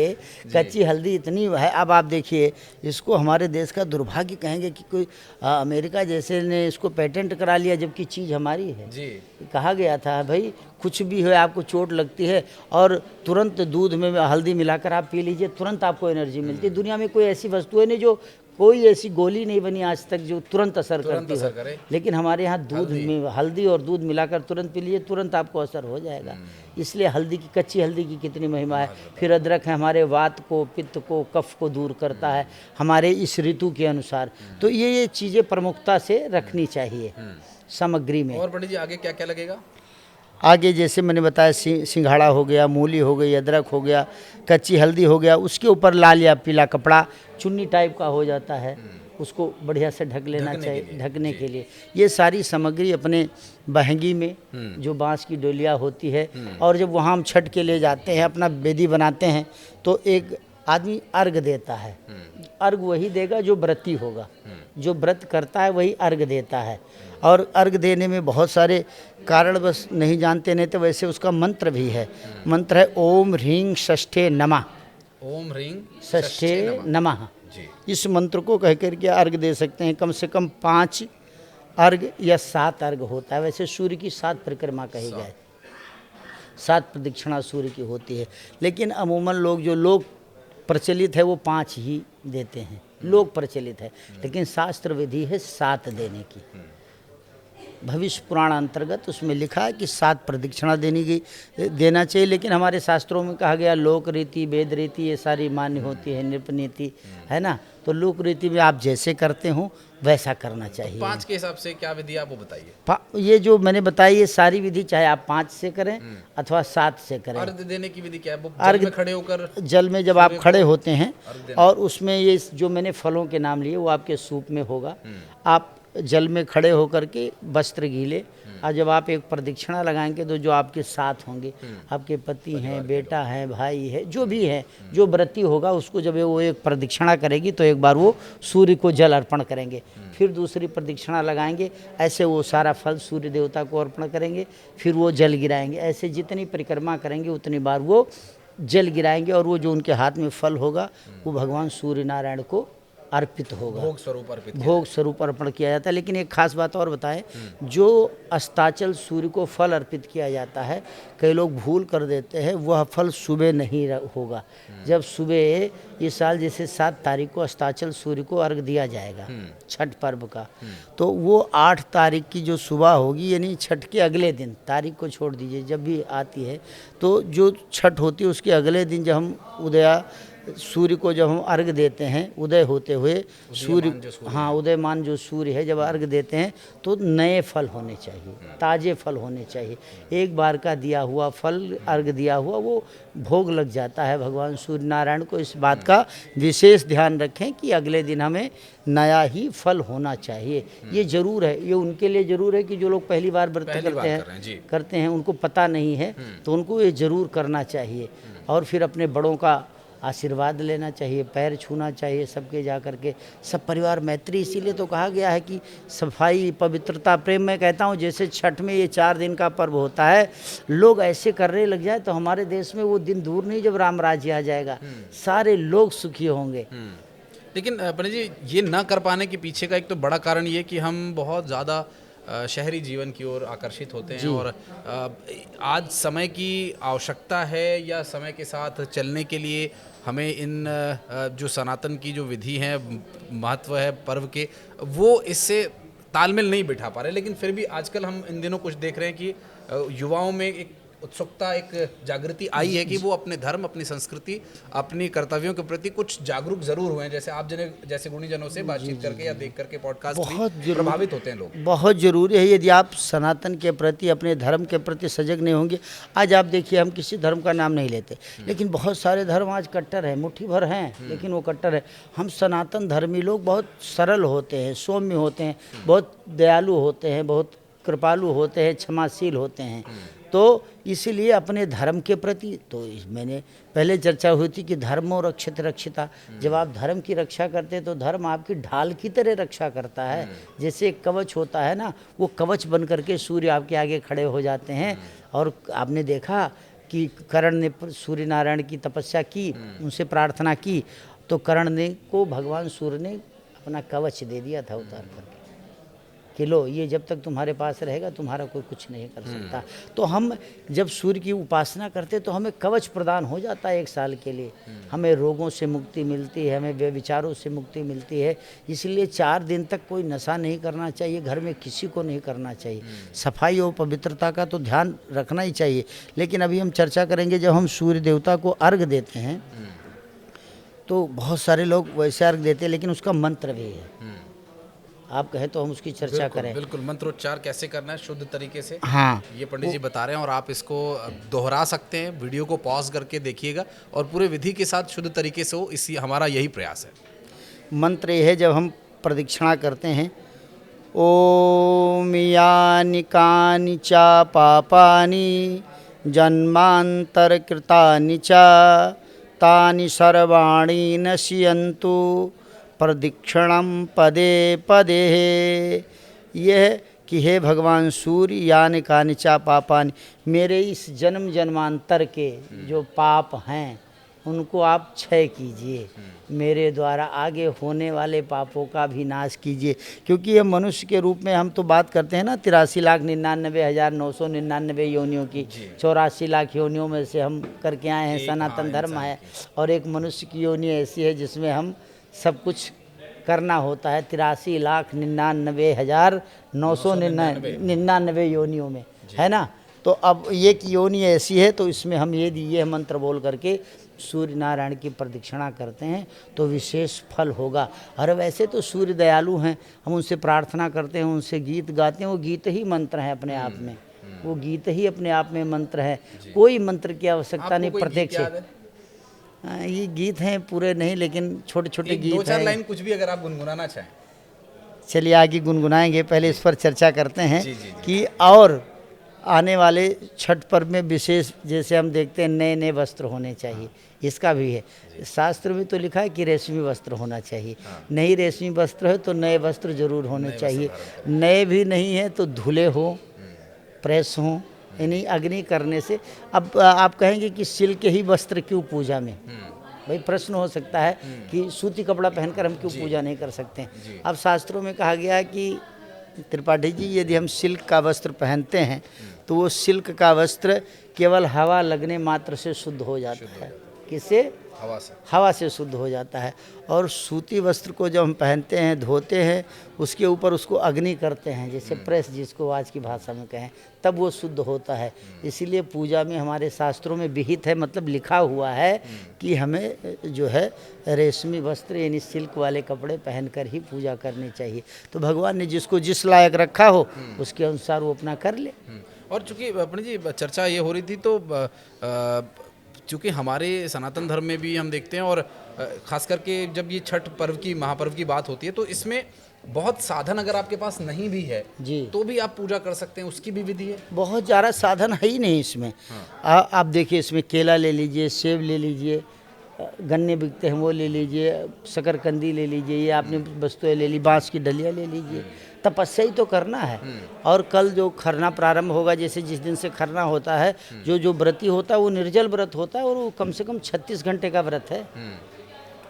[SPEAKER 2] कच्ची हल्दी इतनी है। अब आप देखिए, इसको हमारे देश का दुर्भाग्य कहेंगे कि कोई अमेरिका जैसे ने इसको पेटेंट करा लिया, जबकि चीज़ हमारी है जी। कहा गया था भाई कुछ भी हो, आपको चोट लगती है और तुरंत दूध में हल्दी मिलाकर आप पी लीजिए, तुरंत आपको एनर्जी मिलती है। दुनिया में कोई ऐसी वस्तु है नहीं, जो कोई ऐसी गोली नहीं बनी आज तक जो तुरंत असर करती है, लेकिन हमारे यहाँ दूध में हल्दी और दूध मिलाकर तुरंत पी लीजिए, तुरंत आपको असर हो जाएगा। इसलिए हल्दी की, कच्ची हल्दी की कितनी महिमा है। फिर अदरक है, हमारे वात को, पित्त को, कफ को दूर करता है हमारे इस ऋतु के अनुसार। तो ये चीज़ें प्रमुखता से रखनी चाहिए सामग्री में।
[SPEAKER 1] और पंडित जी आगे क्या क्या लगेगा?
[SPEAKER 2] आगे जैसे मैंने बताया, सिंघाड़ा हो गया, मूली हो गई, अदरक हो गया, कच्ची हल्दी हो गया, उसके ऊपर लाल या पीला कपड़ा, चुन्नी टाइप का हो जाता है, उसको बढ़िया से ढक लेना चाहिए, ढकने के लिए। ये सारी सामग्री अपने बहंगी में जो बांस की डोलिया होती है, और जब वहाँ हम छठ के लिए जाते हैं, अपना बेदी बनाते हैं, तो एक आदमी अर्घ देता है। अर्घ वही देगा जो व्रती होगा, जो व्रत करता है वही अर्घ देता है। और अर्घ देने में बहुत सारे कारण बस नहीं जानते, नहीं तो वैसे उसका मंत्र भी है। मंत्र है ओम ह्रीं षष्ठे नमः।
[SPEAKER 1] ओम ह्रीं
[SPEAKER 2] षष्ठे नमः।
[SPEAKER 1] जी।
[SPEAKER 2] इस मंत्र को कह करके अर्घ दे सकते हैं। कम से कम 5 अर्घ या 7 अर्घ होता है। वैसे सूर्य की 7 परिक्रमा कही जाए, 7 प्रदक्षिणा सूर्य की होती है। लेकिन अमूमन लोग जो लोग प्रचलित है वो 5 ही देते हैं, लोग प्रचलित है। लेकिन शास्त्र विधि है 7 देने की। भविष्य पुराण अंतर्गत उसमें लिखा है कि 7 प्रदक्षिणा देना चाहिए। लेकिन हमारे शास्त्रों में कहा गया लोक रीति, वेद रीति ये सारी मान्य होती है, नृप नीति है ना। तो लोक रीति में आप जैसे करते हो वैसा करना चाहिए।
[SPEAKER 1] 5 के हिसाब से क्या विधि आप वो बताइए।
[SPEAKER 2] ये जो मैंने बताई ये सारी विधि, चाहे आप 5 से करें अथवा 7 से करें।
[SPEAKER 1] अर्घ देने की विधि क्या है? वो जल में खड़े होकर,
[SPEAKER 2] जल में जब आप खड़े होते हैं और उसमें ये जो मैंने फलों के नाम लिए वो आपके सूप में होगा। आप जल में खड़े होकर के वस्त्र गीले, और जब आप एक प्रदक्षिणा लगाएंगे तो जो आपके साथ होंगे, आपके पति हैं, बेटा है, भाई है, जो भी है, जो व्रती होगा उसको जब वो एक प्रदक्षिणा करेगी तो एक बार वो सूर्य को जल अर्पण करेंगे। फिर दूसरी प्रदक्षिणा लगाएंगे, ऐसे वो सारा फल सूर्य देवता को अर्पण करेंगे। फिर वो जल गिराएंगे। ऐसे जितनी परिक्रमा करेंगे उतनी बार वो जल गिराएंगे और वो जो उनके हाथ में फल होगा वो भगवान सूर्य नारायण को अर्पित होगा, भोग स्वरूप अर्पण किया जाता है। लेकिन एक खास बात और बताएं, जो अस्ताचल सूर्य को फल अर्पित किया जाता है, कई लोग भूल कर देते हैं, वह फल सुबह नहीं होगा। जब सुबह इस साल जैसे 7 तारीख को अस्ताचल सूर्य को अर्घ दिया जाएगा छठ पर्व का, तो वो 8 तारीख की जो सुबह होगी, यानी छठ के अगले दिन, तारीख को छोड़ दीजिए, जब भी आती है तो जो छठ होती है उसके अगले दिन जब हम सूर्य को जब हम अर्घ देते हैं, उदय होते हुए सूर्य, हाँ उदयमान जो सूर्य है, जब अर्घ देते हैं तो नए फल होने चाहिए, ताज़े फल होने चाहिए। एक बार का दिया हुआ फल, अर्घ दिया हुआ, वो भोग लग जाता है भगवान सूर्य नारायण को। इस बात का विशेष ध्यान रखें कि अगले दिन हमें नया ही फल होना चाहिए। ये जरूर है, ये उनके लिए जरूर है कि जो लोग पहली बार व्रत करते हैं, उनको पता नहीं है, तो उनको ये जरूर करना चाहिए। और फिर अपने बड़ों का आशीर्वाद लेना चाहिए, पैर छूना चाहिए सबके, जा कर के सब परिवार मैत्री। इसीलिए तो कहा गया है कि सफाई, पवित्रता, प्रेम। मैं कहता हूँ जैसे छठ में ये 4 दिन का पर्व होता है, लोग ऐसे करने लग जाए तो हमारे देश में वो दिन दूर नहीं जब राम राज्य आ जाएगा, सारे लोग सुखी होंगे।
[SPEAKER 1] लेकिन पंडित जी, ये ना कर पाने के पीछे का एक तो बड़ा कारण ये कि हम बहुत ज़्यादा शहरी जीवन की ओर आकर्षित होते हैं, और आज समय की आवश्यकता है या समय के साथ चलने के लिए हमें इन जो सनातन की जो विधि है, महत्व है पर्व के, वो इससे तालमेल नहीं बिठा पा रहे। लेकिन फिर भी आजकल हम इन दिनों कुछ देख रहे हैं कि युवाओं में एक उत्सुकता, एक जागृति आई है कि वो अपने धर्म, अपनी संस्कृति, अपनी कर्तव्यों के प्रति कुछ जागरूक जरूर हुए हैं। जैसे आप जैसे गुणीजनों से बातचीत करके या देख करके पॉडकास्ट भी प्रभावित होते हैं लोग।
[SPEAKER 2] बहुत जरूरी है। यदि आप सनातन के प्रति, अपने धर्म के प्रति सजग नहीं होंगे, आज आप देखिए, हम किसी धर्म का नाम नहीं लेते, लेकिन बहुत सारे धर्म आज कट्टर है, मुट्ठी भर हैं लेकिन वो कट्टर है। हम सनातन धर्मी लोग बहुत सरल होते हैं, सौम्य होते हैं, बहुत दयालु होते हैं, बहुत कृपालु होते हैं, क्षमाशील होते हैं। तो इसीलिए अपने धर्म के प्रति, तो मैंने पहले चर्चा हुई थी कि धर्मो रक्षित रक्षिता। जब आप धर्म की रक्षा करते हैं तो धर्म आपकी ढाल की तरह रक्षा करता है। जैसे एक कवच होता है ना, वो कवच बन करके सूर्य आपके आगे खड़े हो जाते हैं। और आपने देखा कि कर्ण ने सूर्य नारायण की तपस्या की, उनसे प्रार्थना की, तो कर्ण ने को भगवान सूर्य ने अपना कवच दे दिया था उतार करके कि लो, ये जब तक तुम्हारे पास रहेगा तुम्हारा कोई कुछ नहीं कर सकता। तो हम जब सूर्य की उपासना करते तो हमें कवच प्रदान हो जाता है 1 साल के लिए। हमें रोगों से मुक्ति मिलती है, हमें व्यभिचारों से मुक्ति मिलती है। इसलिए 4 दिन तक कोई नशा नहीं करना चाहिए, घर में किसी को नहीं करना चाहिए। सफाई और पवित्रता का तो ध्यान रखना ही चाहिए। लेकिन अभी हम चर्चा करेंगे, जब हम सूर्य देवता को अर्घ देते हैं तो बहुत सारे लोग वैसे अर्घ देते हैं, लेकिन उसका मंत्र भी है। आप कहें तो हम उसकी चर्चा करें।
[SPEAKER 1] बिल्कुल, मंत्रोच्चार कैसे करना है शुद्ध तरीके से,
[SPEAKER 2] हाँ,
[SPEAKER 1] ये पंडित जी बता रहे हैं, और आप इसको दोहरा सकते हैं। वीडियो को पॉज करके देखिएगा और पूरे विधि के साथ शुद्ध तरीके से हो, इसी हमारा यही प्रयास है।
[SPEAKER 2] मंत्र ये है, जब हम प्रदक्षिणा करते हैं, ओम यानि कानि च पापानि जन्मांतर कृतानि च तानि सर्वाणि नश्यन्तु प्रदक्षिणं पदे पदे। यह कि हे भगवान सूर्य यानि कानिचा पापानि, मेरे इस जन्म जन्मांतर के जो पाप हैं उनको आप क्षय कीजिए, मेरे द्वारा आगे होने वाले पापों का भी नाश कीजिए। क्योंकि ये मनुष्य के रूप में हम तो बात करते हैं ना 83,99,999 योनियों की, 84 लाख योनियों में से हम करके आए हैं, सनातन धर्म है। और एक मनुष्य की योनि ऐसी है जिसमें हम सब कुछ करना होता है 83,99,999 योनियों में, है ना। तो अब ये की योनि ऐसी है, तो इसमें हम ये मंत्र बोल करके सूर्य नारायण की प्रदक्षिणा करते हैं तो विशेष फल होगा। और वैसे तो सूर्य दयालु हैं, हम उनसे प्रार्थना करते हैं, उनसे गीत गाते हैं, वो गीत ही मंत्र हैं अपने आप में, वो गीत ही अपने आप में मंत्र है, कोई मंत्र की आवश्यकता नहीं। प्रत्यक्ष ये गीत हैं, पूरे नहीं लेकिन छोटे छोटे गीत हैं।
[SPEAKER 1] 2-4 लाइन कुछ भी अगर आप गुनगुनाना चाहें।
[SPEAKER 2] चलिए आगे गुनगुनाएंगे, पहले इस पर चर्चा करते हैं
[SPEAKER 1] जी।
[SPEAKER 2] कि और आने वाले छठ पर्व में विशेष जैसे हम देखते हैं नए नए वस्त्र होने चाहिए, इसका भी है। शास्त्र में तो लिखा है कि रेशमी वस्त्र होना चाहिए, नहीं रेशमी वस्त्र है तो नए वस्त्र जरूर होने चाहिए, नए भी नहीं है तो धुले हो, प्रेस हो, यानी अग्नि करने से। अब आप कहेंगे कि सिल्क के ही वस्त्र क्यों पूजा में, भाई प्रश्न हो सकता है कि सूती कपड़ा पहनकर हम क्यों पूजा नहीं कर सकते हैं। अब शास्त्रों में कहा गया है कि त्रिपाठी जी यदि हम सिल्क का वस्त्र पहनते हैं तो वो सिल्क का वस्त्र केवल हवा लगने मात्र से शुद्ध हो जाता है। किससे? हवा से शुद्ध हो जाता है। और सूती वस्त्र को जब हम पहनते हैं, धोते हैं, उसके ऊपर उसको अग्नि करते हैं, जैसे प्रेस जिसको आज की भाषा में कहें, तब वो शुद्ध होता है। इसीलिए पूजा में हमारे शास्त्रों में विहित है, मतलब लिखा हुआ है कि हमें जो है रेशमी वस्त्र यानी सिल्क वाले कपड़े पहनकर ही पूजा करनी चाहिए। तो भगवान ने जिसको जिस लायक रखा हो उसके अनुसार वो अपना कर ले।
[SPEAKER 1] और चूंकि पंडित जी चर्चा ये हो रही थी तो चूँकि हमारे सनातन धर्म में भी हम देखते हैं और ख़ास करके जब ये छठ पर्व की महापर्व की बात होती है तो इसमें बहुत साधन अगर आपके पास नहीं भी है
[SPEAKER 2] जी
[SPEAKER 1] तो भी आप पूजा कर सकते हैं, उसकी भी विधि है।
[SPEAKER 2] बहुत ज़्यादा साधन है ही नहीं इसमें। आप देखिए इसमें केला ले लीजिए, सेब ले लीजिए, गन्ने बिकते हैं वो ले लीजिए, शकरकंदी ले लीजिए, ये आपने वस्तुएं ले ली, बांस की डलिया ले लीजिए, तपस्या ही तो करना है। और कल जो खरना प्रारंभ होगा, जैसे जिस दिन से खरना होता है, जो व्रती होता है वो निर्जल व्रत होता है और वो कम से कम 36 घंटे का व्रत है।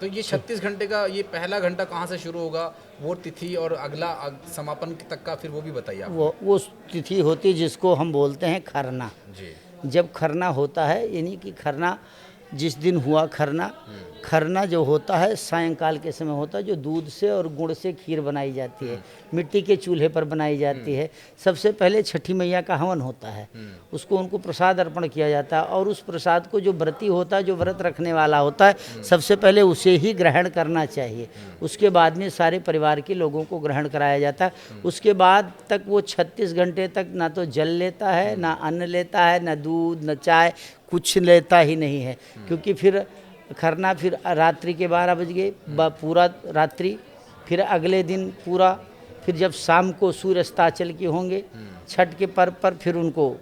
[SPEAKER 1] तो ये 36 घंटे का ये पहला घंटा कहाँ से शुरू होगा, वो तिथि और अगला समापन तक का फिर वो भी बताइए आप।
[SPEAKER 2] वो तिथि होती है जिसको हम बोलते हैं खरना।
[SPEAKER 1] जी।
[SPEAKER 2] जब खरना होता है यानी कि खरना जिस दिन हुआ खरना जो होता है सायंकाल के समय होता है, जो दूध से और गुड़ से खीर बनाई जाती है, मिट्टी के चूल्हे पर बनाई जाती है। सबसे पहले छठी मैया का हवन होता है, उसको उनको प्रसाद अर्पण किया जाता है और उस प्रसाद को जो व्रती होता है, जो व्रत रखने वाला होता है, सबसे पहले उसे ही ग्रहण करना चाहिए। उसके बाद में सारे परिवार के लोगों को ग्रहण कराया जाता है। उसके बाद तक वो 36 घंटे तक ना तो जल लेता है, ना अन्न लेता है, ना दूध, ना चाय, कुछ लेता ही नहीं है। क्योंकि फिर खरना फिर रात्रि के 12 बज गए, पूरा रात्रि, फिर अगले दिन पूरा, फिर जब शाम को सूर्य अस्ताचल के होंगे छठ के पर्व पर, फिर उनको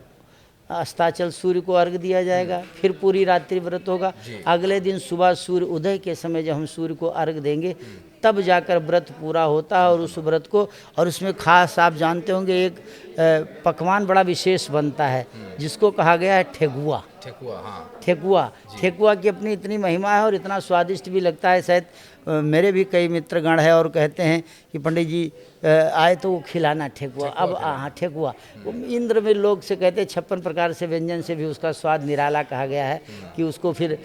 [SPEAKER 2] अस्ताचल सूर्य को अर्घ दिया जाएगा, फिर पूरी रात्रि व्रत होगा। अगले दिन सुबह सूर्य उदय के समय जब हम सूर्य को अर्घ देंगे तब जाकर व्रत पूरा होता है। और उस व्रत को, और उसमें खास आप जानते होंगे एक पकवान बड़ा विशेष बनता है जिसको कहा गया है ठेकुआ। ठेकुआ की अपनी इतनी महिमा है और इतना स्वादिष्ट भी लगता है। शायद मेरे भी कई मित्रगण है और कहते हैं कि पंडित जी आए तो वो खिलाना ठेकुआ। अब हाँ ठेकुआ, इंद्र में लोग से कहते हैं 56 प्रकार से व्यंजन से भी उसका स्वाद निराला कहा गया है कि उसको फिर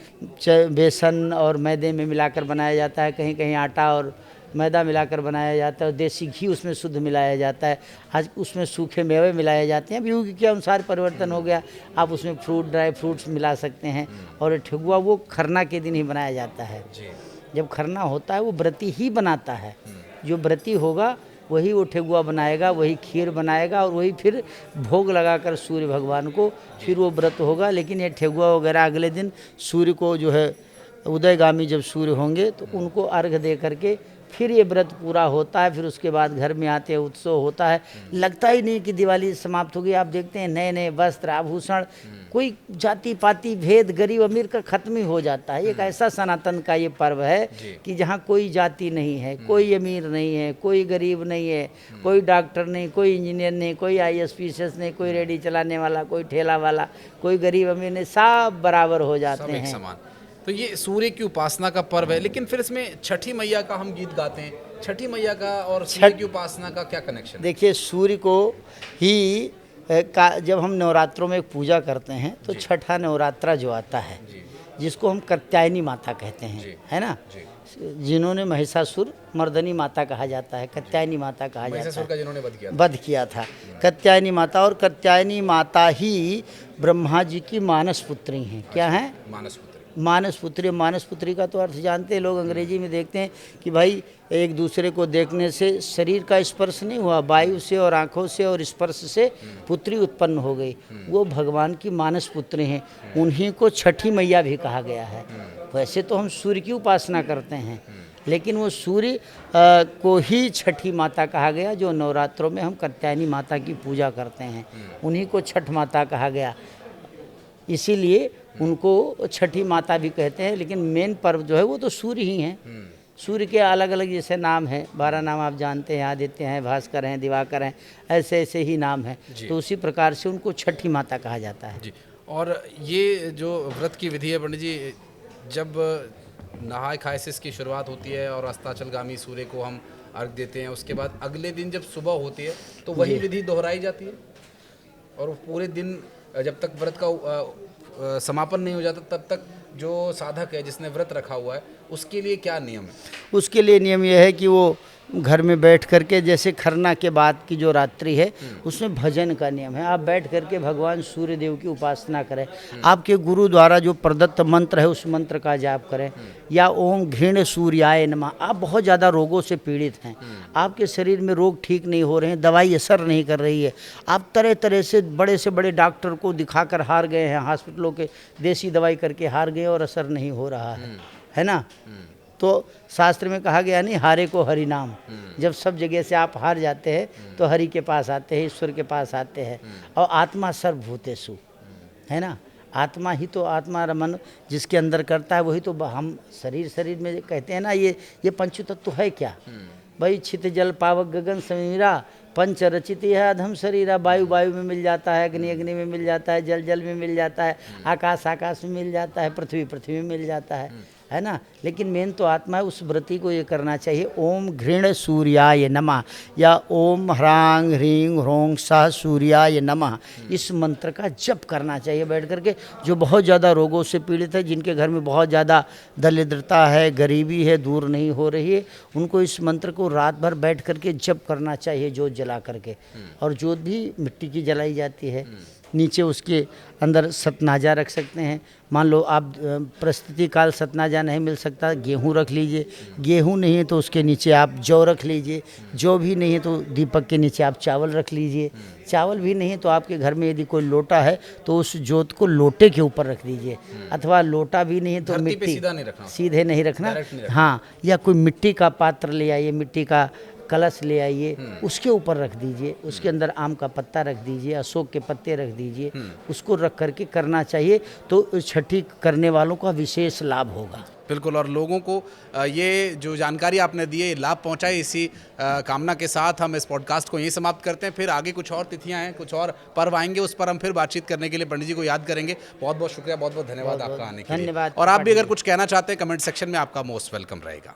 [SPEAKER 2] बेसन और मैदे में मिलाकर बनाया जाता है, कहीं कहीं आटा और मैदा मिलाकर बनाया जाता है, और देसी घी उसमें शुद्ध मिलाया जाता है। आज उसमें सूखे मेवे मिलाए जाते हैं, युग के अनुसार परिवर्तन हो गया, आप उसमें ड्राई फ्रूट्स मिला सकते हैं। और ठेकुआ वो खरना के दिन ही बनाया जाता है। जब खरना होता है वो व्रती ही बनाता है, जो व्रती होगा वही वो ठेकुआ बनाएगा, वही खीर बनाएगा और वही फिर भोग लगाकर सूर्य भगवान को फिर वो व्रत होगा। लेकिन ये ठेकुआ वगैरह अगले दिन सूर्य को जो है उदयगामी जब सूर्य होंगे तो उनको अर्घ दे करके फिर ये व्रत पूरा होता है, फिर उसके बाद घर में आते हैं, उत्सव होता है। लगता ही नहीं कि दिवाली समाप्त हो गई। आप देखते हैं नए नए वस्त्र आभूषण, कोई जाति पाति भेद गरीब अमीर का खत्म ही हो जाता है। एक ऐसा सनातन का ये पर्व है कि जहाँ कोई जाति नहीं है, कोई अमीर नहीं है, कोई गरीब नहीं है, कोई डॉक्टर नहीं, कोई इंजीनियर नहीं, कोई IAS PCS नहीं, कोई रेडी चलाने वाला, कोई ठेला वाला, कोई गरीब अमीर नहीं, सब बराबर हो जाते हैं।
[SPEAKER 1] समान। तो ये सूर्य की उपासना का पर्व है, लेकिन फिर इसमें छठी मैया का हम गीत गाते हैं। छठी मैया का और सूर्य की उपासना का क्या कनेक्शन है?
[SPEAKER 2] देखिए, सूर्य को ही जब हम नवरात्रों में पूजा करते हैं तो छठा नवरात्रा जो आता है, जिसको हम कात्यायनी माता कहते हैं, है ना, जिन्होंने महिषासुर मर्दनी माता कहा जाता है, कात्यायनी माता कहा जाता है,
[SPEAKER 1] का जिन्होंने
[SPEAKER 2] वध किया था, कात्यायनी माता। और कात्यायनी माता ही ब्रह्मा जी की मानस पुत्री हैं। क्या है? मानस पुत्री। मानस पुत्री का तो अर्थ जानते हैं लोग, अंग्रेजी में देखते हैं कि भाई एक दूसरे को देखने से शरीर का स्पर्श नहीं हुआ, वायु से और आँखों से और स्पर्श से पुत्री उत्पन्न हो गई। वो भगवान की मानस पुत्री हैं, उन्हीं को छठी मैया भी कहा गया है। वैसे तो हम सूर्य की उपासना करते हैं, लेकिन वो सूर्य को ही छठी माता कहा गया। जो नवरात्रों में हम कात्यायनी माता की पूजा करते हैं, उन्हीं को छठ माता कहा गया, इसीलिए उनको छठी माता भी कहते हैं। लेकिन मेन पर्व जो है वो तो सूर्य ही हैं। सूर्य के अलग अलग जैसे नाम हैं, 12 नाम आप जानते हैं, आदित्य हैं, भास्कर हैं, दिवाकर हैं, ऐसे ऐसे ही नाम हैं। तो उसी प्रकार से उनको छठी माता कहा जाता है
[SPEAKER 1] जी। और ये जो व्रत की विधि है पंडित जी, जब नहाए खाए से इसकी शुरुआत होती है और अस्ताचलगामी सूर्य को हम अर्घ देते हैं, उसके बाद अगले दिन जब सुबह होती है तो वही विधि दोहराई जाती है, और पूरे दिन जब तक व्रत का समापन नहीं हो जाता तब तक जो साधक है जिसने व्रत रखा हुआ है उसके लिए क्या नियम है?
[SPEAKER 2] उसके लिए नियम यह है कि वो घर में बैठ करके, जैसे खरना के बाद की जो रात्रि है उसमें भजन का नियम है। आप बैठ करके भगवान सूर्य देव की उपासना करें, आपके गुरु द्वारा जो प्रदत्त मंत्र है उस मंत्र का जाप करें, या ओम घृण सूर्याय नमः। आप बहुत ज़्यादा रोगों से पीड़ित हैं, आपके शरीर में रोग ठीक नहीं हो रहे हैं, दवाई असर नहीं कर रही है, आप तरह तरह से बड़े डाक्टर को दिखाकर हार गए हैं, हॉस्पिटलों के देसी दवाई करके हार गए और असर नहीं हो रहा है ना। तो शास्त्र में कहा गया नहीं, हारे को हरि नाम। जब सब जगह से आप हार जाते हैं तो हरि के पास आते हैं, ईश्वर के पास आते हैं। और आत्मा सर्वभूतेषु, है ना, आत्मा ही तो आत्मा रमन जिसके अंदर करता है वही तो हम शरीर में कहते हैं ना, ये पंच तत्व है क्या भाई? छित जल पावक गगन समीरा, पंच रचित है अधम शरीरा। वायु में मिल जाता है, अग्नि में मिल जाता है, जल में मिल जाता है, आकाश में मिल जाता है, पृथ्वी में मिल जाता है ना। लेकिन मेन तो आत्मा है। उस व्रती को ये करना चाहिए, ओम घृण सूर्याय नमः या ओम ह्रांग ह्रीं ह्रों सः सूर्याय नमः, इस मंत्र का जप करना चाहिए बैठ करके। जो बहुत ज़्यादा रोगों से पीड़ित है, जिनके घर में बहुत ज़्यादा दरिद्रता है, गरीबी है, दूर नहीं हो रही है, उनको इस मंत्र को रात भर बैठ करके जप करना चाहिए, जोत जला करके। और जोत भी मिट्टी की जलाई जाती है, नीचे उसके अंदर सतनाजा रख सकते हैं। मान लो आप परिस्थिति काल सतनाजा नहीं मिल सकता, गेहूं रख लीजिए, गेहूं नहीं है तो उसके नीचे आप जौ रख लीजिए, जौ भी नहीं है तो दीपक के नीचे आप चावल रख लीजिए, चावल भी नहीं है तो आपके घर में यदि कोई लोटा है तो उस जोत को लोटे के ऊपर रख दीजिए, अथवा लोटा भी नहीं है तो मिट्टी सीधे नहीं रखना, हाँ, या कोई मिट्टी का पात्र ले आइए, मिट्टी का कलश ले आइए, उसके ऊपर रख दीजिए, उसके अंदर आम का पत्ता रख दीजिए, अशोक के पत्ते रख दीजिए, उसको रख करके करना चाहिए। तो छठी करने वालों का विशेष लाभ होगा।
[SPEAKER 1] बिल्कुल। और लोगों को ये जो जानकारी आपने दी है, लाभ पहुंचाए, इसी कामना के साथ हम इस पॉडकास्ट को यहीं समाप्त करते हैं। फिर आगे कुछ और तिथियां हैं, कुछ और पर्व आएंगे, उस पर हम फिर बातचीत करने के लिए पंडित जी को याद करेंगे। बहुत बहुत शुक्रिया, बहुत बहुत धन्यवाद आपका आने के लिए।
[SPEAKER 2] धन्यवाद।
[SPEAKER 1] और आप भी अगर कुछ कहना चाहते हैं कमेंट सेक्शन में, आपका मोस्ट वेलकम रहेगा।